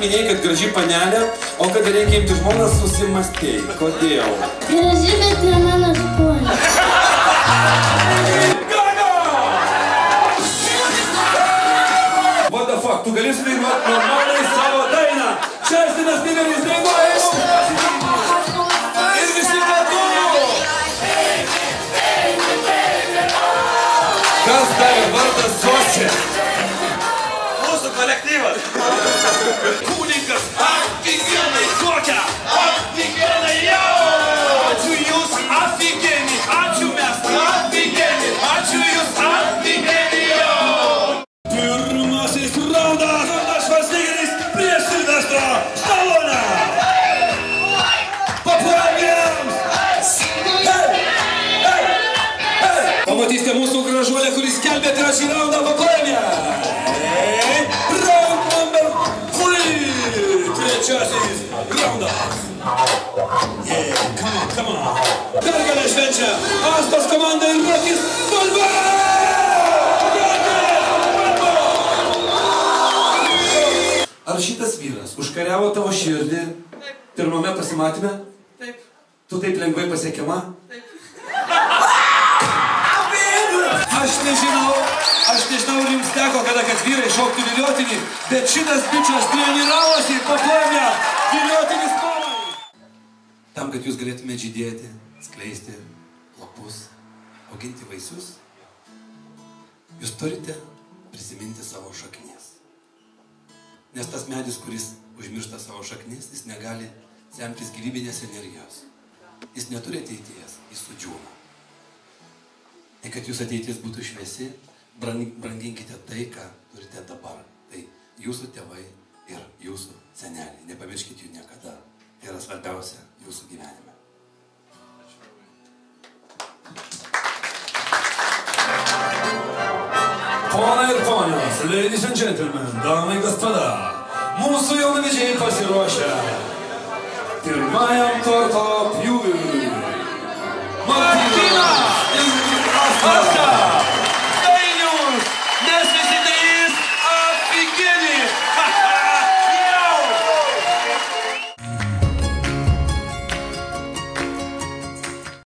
minėjai, kad graži panelė, o kad reikia imti žmoną susimastėjai. Kodėl? Graži, bet ne mano skonio. What the fuck, tu gali sudainuoti normaliai savo dainą. Čestinas Tiberis dainuoja. Ir visi kartu. Kas dar vardas Zočia? Mūsų kolektyvas. Kūlikas, afigenai kokia, afigenai jau. Ačiū jūs, afigeni, ačiū mes, afigeni, ačiū jūs, afigeni jau. Pirmasis raundas, Švarcnegeris prieš Silvestrą Staloną. Paplangėms. Pamatysite mūsų gražuolę, kuris skelbė trečią raundą paplangę. Round number 3. Trečiasis raundas. Yeah, come on. Pergalę švenčia Astos komanda ir Rokis Bulba. Ar šitas vyras užkariavo tavo širdį pirmame pasimatyme? Taip. Tu taip lengvai pasiekiama? Taip. Aš nežinau, ar jums teko kada, kad vyrai šoktų viliotinį, bet šitas bičas treniravosi paplangę viliotinis mamai. Tam, kad jūs galėtumėte žydėti, skleisti lapus, auginti vaisius, jūs turite prisiminti savo šaknis. Nes tas medis, kuris užmiršta savo šaknis, jis negali semtis gyvybinės energijos. Jis neturi ateities, jis sudžiūna. Ir kad jūsų ateitis būtų šviesi, branginkite tai, ką turite dabar. Tai jūsų tėvai ir jūsų seneliai. Nepamirškite jų niekada. Tai yra svarbiausia jūsų gyvenime. Ponai ir ponios, ladies and gentlemen, damai gospoda, mūsų jaunavedžiai pasiruošę pirmajam torto pjūviui. Martynas ir Astas.